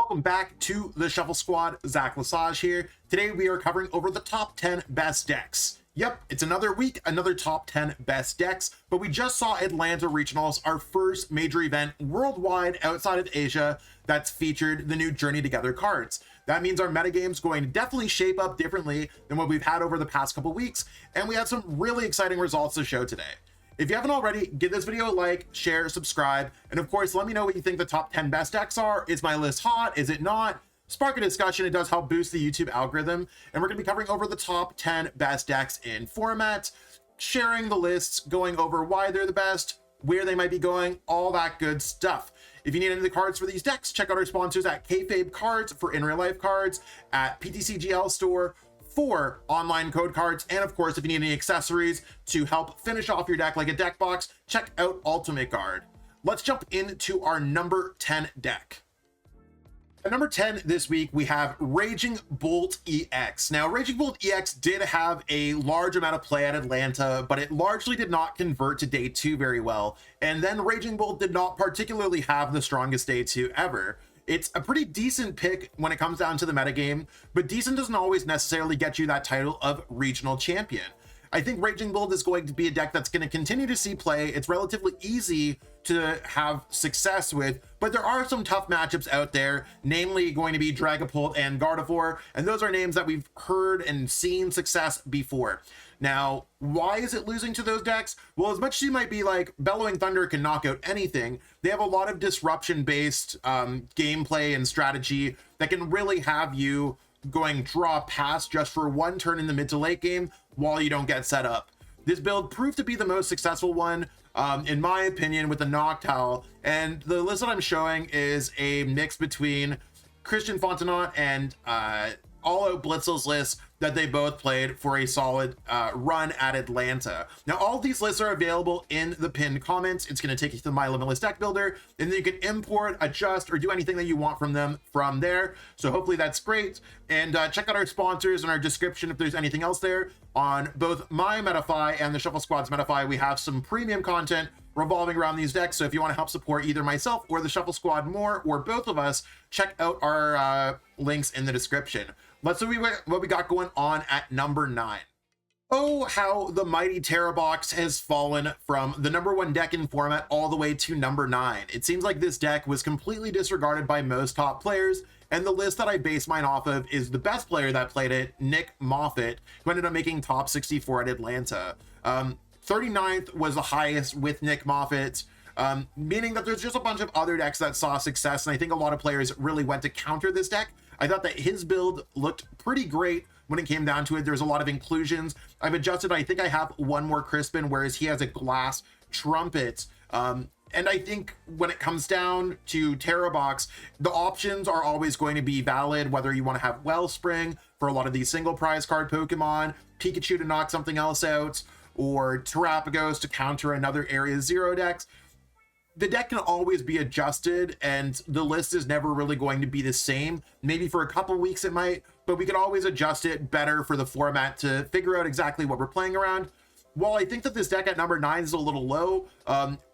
welcome back to the Shuffle Squad. Zach Lesage here. Today we are covering over the top 10 best decks. Yep, it's another week, another top 10 best decks, but we just saw Atlanta Regionals, our first major event worldwide outside of Asia that's featured the new Journey Together cards. That means our metagame's going to definitely shape up differently than what we've had over the past couple weeks, and we have some really exciting results to show today. If you haven't already, give this video a like, share, subscribe, and of course, let me know what you think the top 10 best decks are. Is my list hot? Is it not? Spark a discussion. It does help boost the YouTube algorithm. And we're going to be covering over the top 10 best decks in format, sharing the lists, going over why they're the best, where they might be going, all that good stuff. If you need any of the cards for these decks, check out our sponsors at Kayfabe Cards for in real life cards, at PTCGL Store for online code cards, and of course, if you need any accessories to help finish off your deck like a deck box, check out Ultimate Guard. Let's jump into our number 10 deck. At number 10 this week, we have Raging Bolt EX. Now, Raging Bolt EX did have a large amount of play at Atlanta, but it largely did not convert to day 2 very well. And then Raging Bolt did not particularly have the strongest day 2 ever. It's a pretty decent pick when it comes down to the metagame, but decent doesn't always necessarily get you that title of regional champion. I think Raging Bolt is going to be a deck that's going to continue to see play. It's relatively easy to have success with, but there are some tough matchups out there, namely going to be Dragapult and Gardevoir, and those are names that we've heard and seen success before. Now, why is it losing to those decks? Well, as much as you might be like, Bellowing Thunder can knock out anything, they have a lot of disruption-based gameplay and strategy that can really have you going draw past just for one turn in the mid to late game while you don't get set up. This build proved to be the most successful one, in my opinion, with the Noctowl, and the list that I'm showing is a mix between Christian Fontenot and All Out Blitzel's list that they both played for a solid run at Atlanta. Now, all of these lists are available in the pinned comments. It's going to take you to the My Limitless Deck Builder, and then you can import, adjust, or do anything that you want from them from there. So hopefully that's great. And check out our sponsors in our description if there's anything else there. On both my Metafy and the Shuffle Squad's Metafy, we have some premium content revolving around these decks. So if you want to help support either myself or the Shuffle Squad more, or both of us, check out our links in the description. Let's see what we got going on at number 9. Oh, how the mighty Terapagos has fallen from the number 1 deck in format all the way to number 9. It seems like this deck was completely disregarded by most top players, and the list that I base mine off of is the best player that played it, Nick Moffitt, who ended up making top 64 at Atlanta. 39th was the highest with Nick Moffitt, meaning that there's just a bunch of other decks that saw success, and I think a lot of players really went to counter this deck. I thought that his build looked pretty great when it came down to it. There's a lot of inclusions. I've adjusted. I think I have one more Crispin, whereas he has a glass trumpet. And I think when it comes down to Terapagos, the options are always going to be valid, whether you want to have Wellspring for a lot of these single prize card Pokemon, Pikachu to knock something else out, or Terapagos to counter another Area 0 decks. The deck can always be adjusted, and the list is never really going to be the same. Maybe for a couple weeks it might, but we can always adjust it better for the format to figure out exactly what we're playing around. While I think that this deck at number 9 is a little low,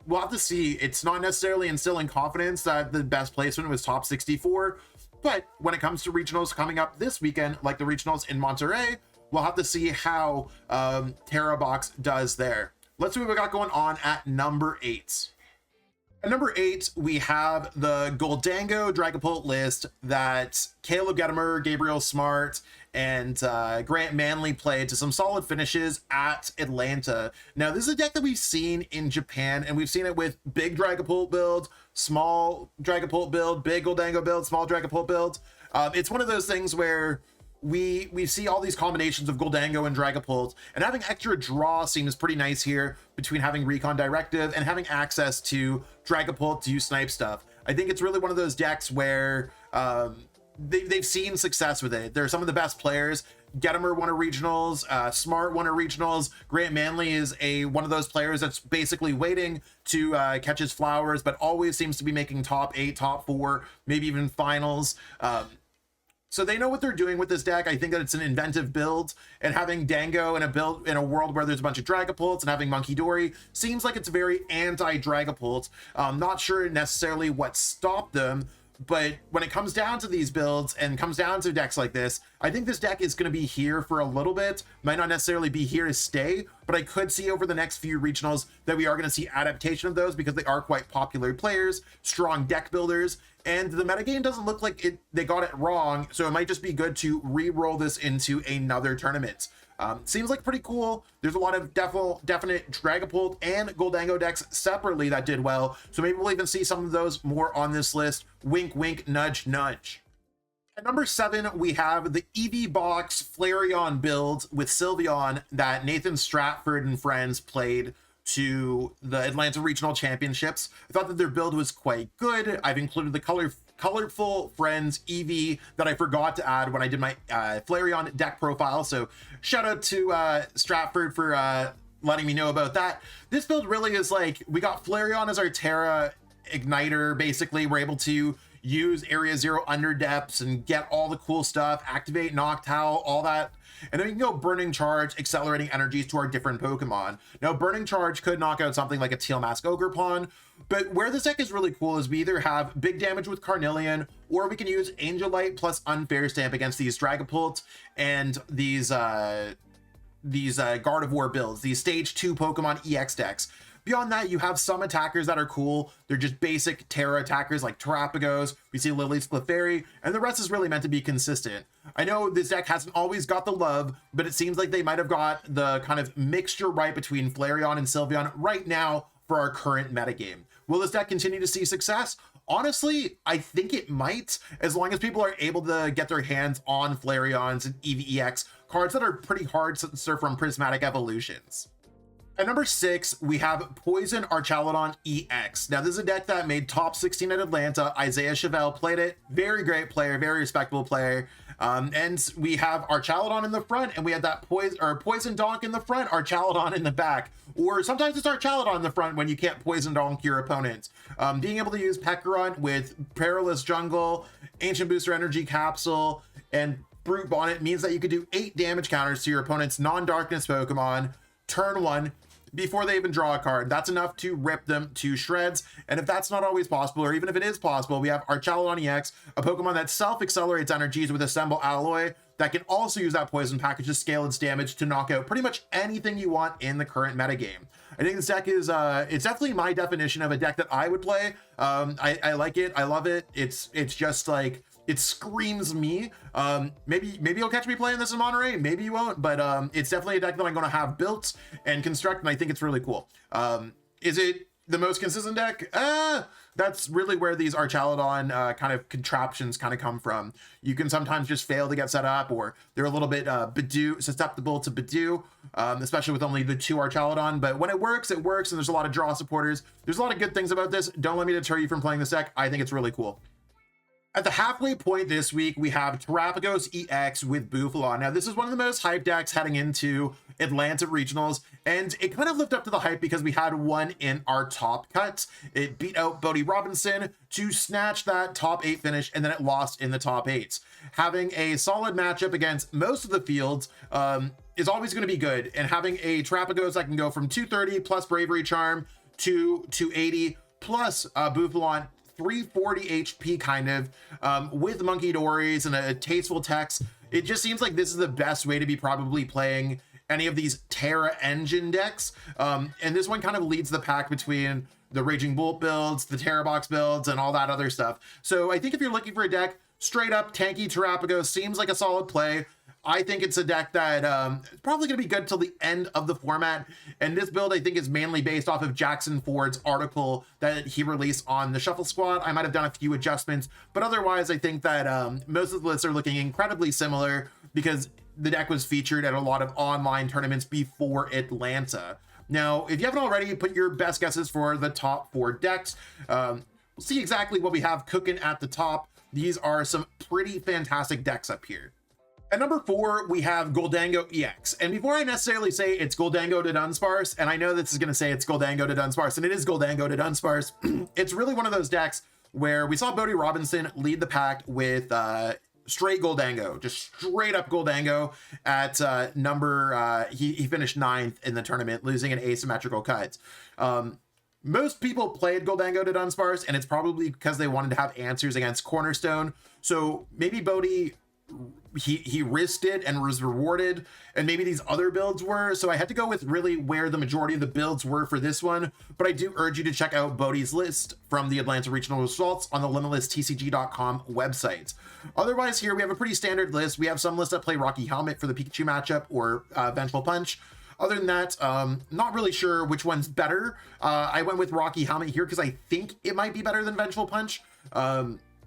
we'll have to see. It's not necessarily instilling confidence that the best placement was top 64, but when it comes to regionals coming up this weekend, like the regionals in Monterrey, we'll have to see how Terapagos does there. Let's see what we got going on at number 8. At number 8, we have the Gholdengo Dragapult list that Caleb Gettimer, Gabriel Smart, and Grant Manley played to some solid finishes at Atlanta. Now, this is a deck that we've seen in Japan, and we've seen it with big Dragapult builds, small Dragapult build, big Gholdengo build, small Dragapult build. It's one of those things where we see all these combinations of Gholdengo and Dragapult, and having extra draw seems pretty nice here between having Recon Directive and having access to Dragapult to use snipe stuff. I think it's really one of those decks where they've seen success with it. They're some of the best players. Gettimer won a regionals, Smart won a regionals. Grant Manley is one of those players that's basically waiting to catch his flowers, but always seems to be making top 8, top 4, maybe even finals. So they know what they're doing with this deck. I think that it's an inventive build, and having Dango in a build in a world where there's a bunch of Dragapults and having Monkey Dory seems like it's very anti-Dragapult. Not sure necessarily what stopped them, But when it comes down to these builds and comes down to decks like this, I think this deck is going to be here for a little bit. Might not necessarily be here to stay, but I could see over the next few regionals that we are going to see adaptation of those because they are quite popular players, strong deck builders, and the metagame doesn't look like they got it wrong, so it might just be good to re-roll this into another tournament. Seems like pretty cool. There's a lot of definite Dragapult and Gholdengo decks separately that did well, so maybe we'll even see some of those more on this list. Wink, wink, nudge, nudge. At number 7, we have the Eevee box Flareon build with Sylveon that Nathan Stratford and friends played to the Atlanta Regional Championships. I thought that their build was quite good. I've included the colorful friends Eevee that I forgot to add when I did my Flareon deck profile, so shout out to Stratford for letting me know about that. This build really is like, we got Flareon as our Terra Igniter. Basically, we're able to use Area 0 under depths and get all the cool stuff, activate Noctowl, all that. And then we can go Burning Charge, accelerating energies to our different Pokemon. Now, Burning Charge could knock out something like a Teal Mask Ogerpon, but where this deck is really cool is we either have big damage with Carnelian, or we can use Angel Light plus Unfair Stamp against these Dragapult and these Gardevoir builds, these Stage 2 Pokemon EX decks. Beyond that, you have some attackers that are cool. They're just basic Terra attackers like Terapagos, we see Lily's Clefairy, and the rest is really meant to be consistent. I know this deck hasn't always got the love, but it seems like they might have got the kind of mixture right between Flareon and Sylveon right now for our current metagame. Will this deck continue to see success? Honestly, I think it might, as long as people are able to get their hands on Flareons and Eevee EX, cards that are pretty hard to insert from Prismatic Evolutions. At number 6, we have Poison Archaludon EX. Now, this is a deck that made top 16 at Atlanta. Isaiah Chevelle played it. Very great player, very respectable player. And we have Archaludon in the front, and we have that Poison Donk in the front, Archaludon in the back. Or sometimes it's Archaludon in the front when you can't Poison Donk your opponent. Being able to use Pekkarunt with Perilous Jungle, Ancient Booster Energy Capsule, and Brute Bonnet means that you could do 8 damage counters to your opponent's non-darkness Pokemon turn 1 before they even draw a card. That's enough to rip them to shreds. And if that's not always possible, or even if it is possible, we have Archaludon EX, a Pokemon that self-accelerates energies with Assemble Alloy that can also use that poison package to scale its damage to knock out pretty much anything you want in the current metagame. I think this deck is it's definitely my definition of a deck that I would play. I like it, I love it. It's just like, it screams me. Maybe you'll catch me playing this in Monterrey, maybe you won't, but it's definitely a deck that I'm going to have built and construct, and I think it's really cool. Is it the most consistent deck? That's really where these Archaludon kind of contraptions kind of come from. You can sometimes just fail to get set up, or they're a little bit susceptible to Badoo, especially with only the 2 Archaludon, but when it works, and there's a lot of draw supporters. There's a lot of good things about this. Don't let me deter you from playing this deck. I think it's really cool. At the halfway point this week, we have Terapagos EX with Bouffalant. Now, this is one of the most hyped decks heading into Atlanta Regionals, and it kind of lived up to the hype because we had one in our top cut. It beat out Bodie Robinson to snatch that top 8 finish, and then it lost in the top 8. Having a solid matchup against most of the fields is always going to be good, and having a Terapagos that can go from 230 plus Bravery Charm to 280 plus Bouffalant 340 HP kind of, with Monkey Dories and a tasteful text. It just seems like this is the best way to be probably playing any of these Terra Engine decks. And this one kind of leads the pack between the Raging Bolt builds, the Terra Box builds, and all that other stuff. So I think if you're looking for a deck, straight up tanky Terapagos seems like a solid play. I think it's a deck that is probably going to be good till the end of the format. And this build, I think, is mainly based off of Jackson Ford's article that he released on the Shuffle Squad. I might have done a few adjustments, but otherwise, I think that most of the lists are looking incredibly similar because the deck was featured at a lot of online tournaments before Atlanta. Now, if you haven't already, put your best guesses for the top 4 decks. We'll see exactly what we have cooking at the top. These are some pretty fantastic decks up here. At number 4, we have Gholdengo EX. And before I necessarily say it's Gholdengo to Dunsparce, and I know this is going to say it's Gholdengo to Dunsparce, and it is Gholdengo to Dunsparce, it's really one of those decks where we saw Bodie Robinson lead the pack with straight Gholdengo, just straight up Gholdengo at he finished 9th in the tournament, losing an asymmetrical cut. Most people played Gholdengo to Dunsparce, and it's probably because they wanted to have answers against Cornerstone. So maybe Bodhi, he risked it and was rewarded, and maybe these other builds were. So I had to go with really where the majority of the builds were for this one. But I do urge you to check out Bodhi's list from the Atlanta Regional results on the limitlesstcg.com website. Otherwise, here we have a pretty standard list. We have some lists that play Rocky Helmet for the Pikachu matchup or Vengeful Punch. Other than that, not really sure which one's better. I went with Rocky Helmet here because I think it might be better than Vengeful Punch.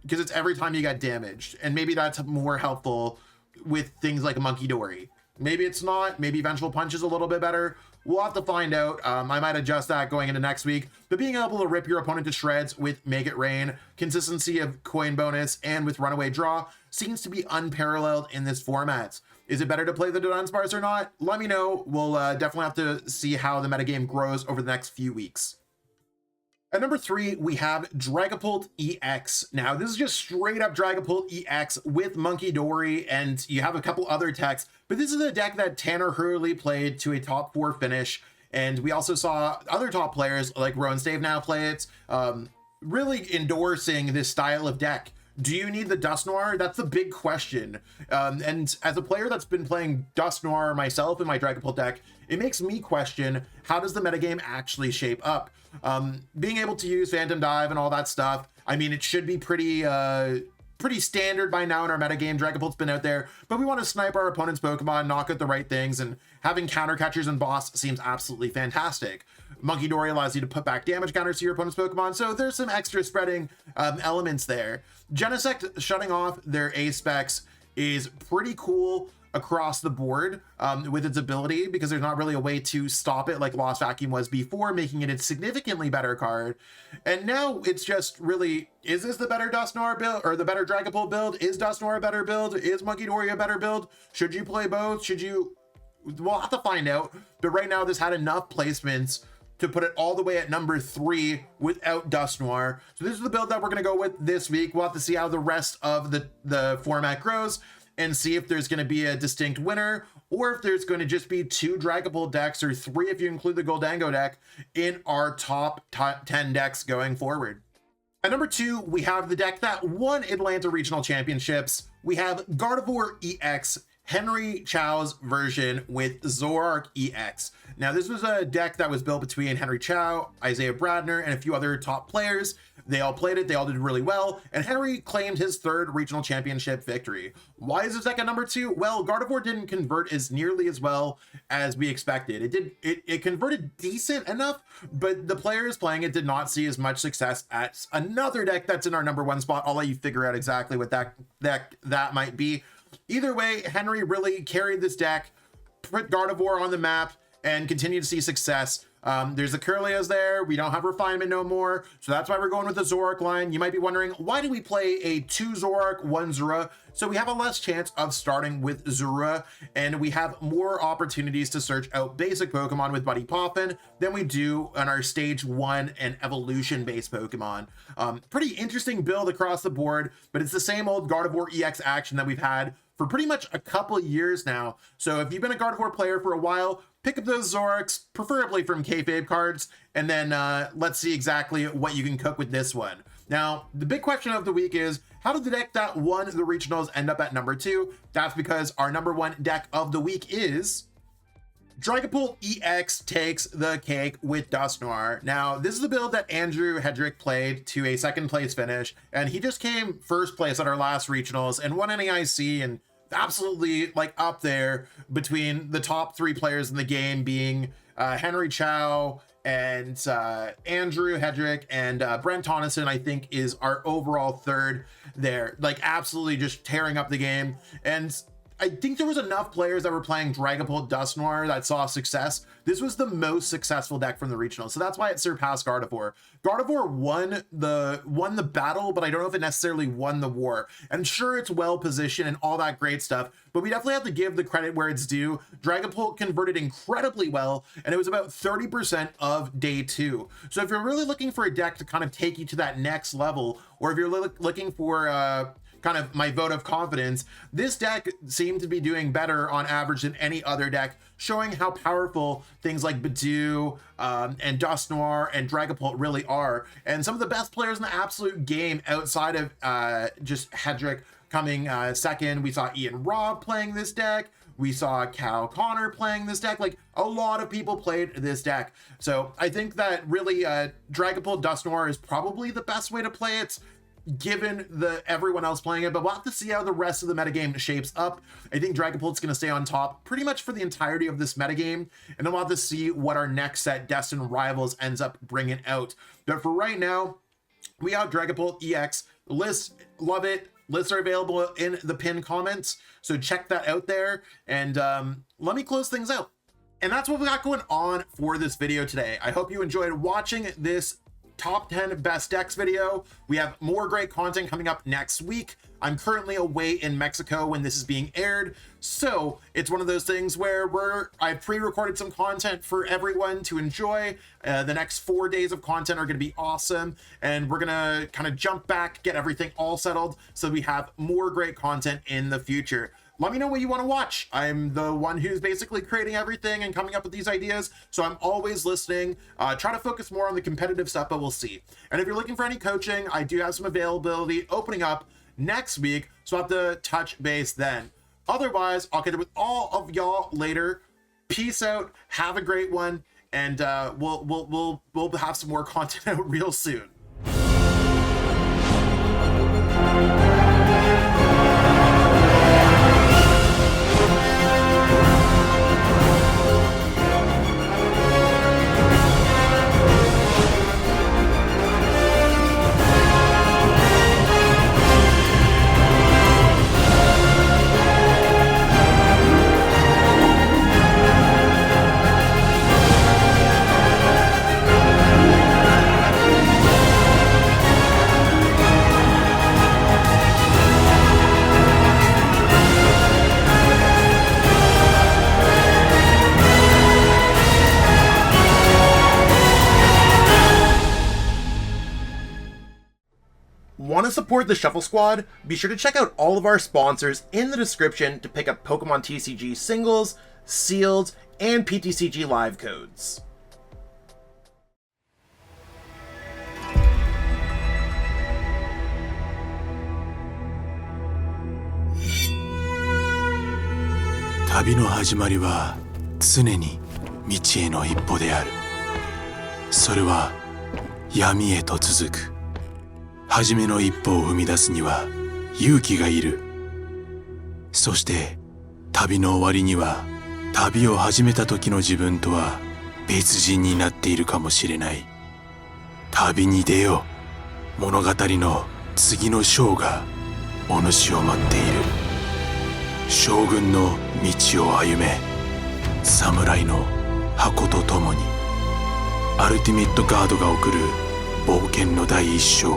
Because it's every time you get damaged, and maybe that's more helpful with things like Monkey Dory. Maybe it's not. Maybe Vengeful Punch is a little bit better. We'll have to find out. I might adjust that going into next week. But being able to rip your opponent to shreds with Make It Rain, consistency of coin bonus, and with Runaway Draw seems to be unparalleled in this format. Is it better to play the Dunsparce or not? Let me know. We'll definitely have to see how the metagame grows over the next few weeks. At number 3, we have Dragapult EX. Now, this is just straight up Dragapult EX with Monkey Dory, and you have a couple other techs, but this is a deck that Tanner Hurley played to a top 4 finish, and we also saw other top players like Rowan Stave now play it, really endorsing this style of deck. Do you need the Dusknoir? That's the big question. And as a player that's been playing Dusknoir myself in my Dragapult deck, it makes me question, how does the metagame actually shape up? Being able to use Phantom Dive and all that stuff, I mean, it should be pretty standard by now in our metagame. Dragapult's been out there, but we want to snipe our opponent's Pokemon, knock out the right things, and having counter catchers and boss seems absolutely fantastic. Monkey Dory allows you to put back damage counters to your opponent's Pokemon, so there's some extra spreading elements there. Genesect shutting off their A-Specs is pretty cool across the board with its ability, because there's not really a way to stop it like Lost Vacuum was before, making it a significantly better card. And now it's just really, is this the better Dusknoir build or the better Dragapult build? Is Dusknoir a better build? Is Monkey Dory a better build? Should you play both? Should you? We'll have to find out. But right now, this had enough placements to put it all the way at number 3 without Dusknoir. So this is the build that we're going to go with this week. We'll have to see how the rest of the format grows and see if there's going to be a distinct winner, or if there's going to just be 2 Dragapult decks, or 3 if you include the Gholdengo deck, in our top 10 decks going forward. At number 2, we have the deck that won Atlanta Regional Championships. We have Gardevoir EX, Henry Chow's version with Zoroark EX. Now, this was a deck that was built between Henry Chow, Isaiah Bradner, and a few other top players. They all played it, they all did really well, and Henry claimed his 3rd regional championship victory. Why is this deck at number 2? Well, Gardevoir didn't convert as nearly as well as we expected. It converted decent enough, but the players playing it did not see as much success as another deck that's in our number 1 spot. I'll let you figure out exactly what that might be. Either way, Henry really carried this deck, put Gardevoir on the map, and continued to see success. There's the Curlias there. We don't have Refinement no more, so that's why we're going with the Zoroark line. You might be wondering, why do we play a 2 Zoroark, 1 Zorua? So we have a less chance of starting with Zorua, and we have more opportunities to search out basic Pokemon with Buddy Poffin than we do on our stage 1 and evolution-based Pokemon. Pretty interesting build across the board, but it's the same old Gardevoir EX action that we've had for pretty much a couple of years now. So if you've been a Gardevoir player for a while, pick up those Zoroarks, preferably from Kayfabe cards, and then let's see exactly what you can cook with this one. Now, the big question of the week is, how did the deck that won the regionals end up at number 2? That's because our number 1 deck of the week is Dragapult EX takes the cake with Dusknoir. Now, this is the build that Andrew Hedrick played to a 2nd place finish, and he just came 1st place at our last regionals and won NAIC, and absolutely like up there between the top 3 players in the game, being Henry Chow and Andrew Hedrick, and Brent Tonneson, I think, is our overall 3rd there, like absolutely just tearing up the game. And I think there was enough players that were playing Dragapult Dusknoir that saw success. This was the most successful deck from the regional, so that's why it surpassed Gardevoir. Gardevoir won the battle, but I don't know if it necessarily won the war. And sure, it's well positioned and all that great stuff, but we definitely have to give the credit where it's due. Dragapult converted incredibly well, and it was about 30% of day 2. So if you're really looking for a deck to kind of take you to that next level, or if you're looking for kind of my vote of confidence, this deck seemed to be doing better on average than any other deck, showing how powerful things like Badoo and Dusknoir and Dragapult really are. And some of the best players in the absolute game outside of just Hedrick coming second. We saw Ian Robb playing this deck. We saw Cal Connor playing this deck. Like, a lot of people played this deck. So I think that really Dragapult Dusknoir is probably the best way to play it, given everyone else playing it. But we'll have to see how the rest of the metagame shapes up. I think Dragapult's going to stay on top pretty much for the entirety of this metagame. And then we'll have to see what our next set, Destined Rivals, ends up bringing out. But for right now, we have Dragapult EX. List, love it. Lists are available in the pinned comments, so check that out there, and let me close things out. And that's what we got going on for this video today. I hope you enjoyed watching this top 10 best decks video. We have more great content coming up next week. I'm currently away in Mexico when this is being aired, so it's one of those things where I've pre-recorded some content for everyone to enjoy. The next 4 days of content are going to be awesome, and we're gonna kind of jump back, get everything all settled, so we have more great content in the future. Let me know what you want to watch. I'm the one who's basically creating everything and coming up with these ideas, so I'm always listening. Try to focus more on the competitive stuff, but we'll see. And if you're looking for any coaching, I do have some availability opening up next week, so I'll have to touch base then. Otherwise, I'll catch up with all of y'all later. Peace out, have a great one, and we'll have some more content out real soon. Want to support the Shuffle Squad? Be sure to check out all of our sponsors in the description to pick up Pokemon TCG singles, sealed, and PTCG live codes. Tabi no hajimari wa tsune ni michi e no ippo de aru. Sore wa yami e to tsuzuku. 初めの一歩を踏み出すには勇気がいる。そして旅の終わりには旅を始めた時の自分とは別人になっているかもしれない。旅に出よう。物語の次の章がお主を待っている。将軍の道を歩め。侍の箱とともに。アルティメットガードが送る冒険の第一章。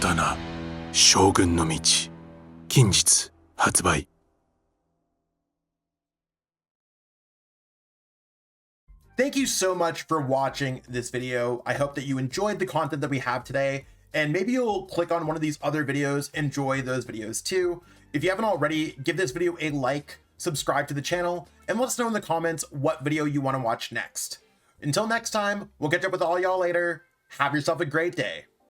刀将軍の道近日発売。Thank you so much for watching this video. I hope that you enjoyed the content that we have today, and maybe you'll click on one of these other videos, enjoy those videos too. If you haven't already, give this video a like, subscribe to the channel, and let us know in the comments what video you want to watch next. Until next time, we'll catch up with all y'all later. Have yourself a great day.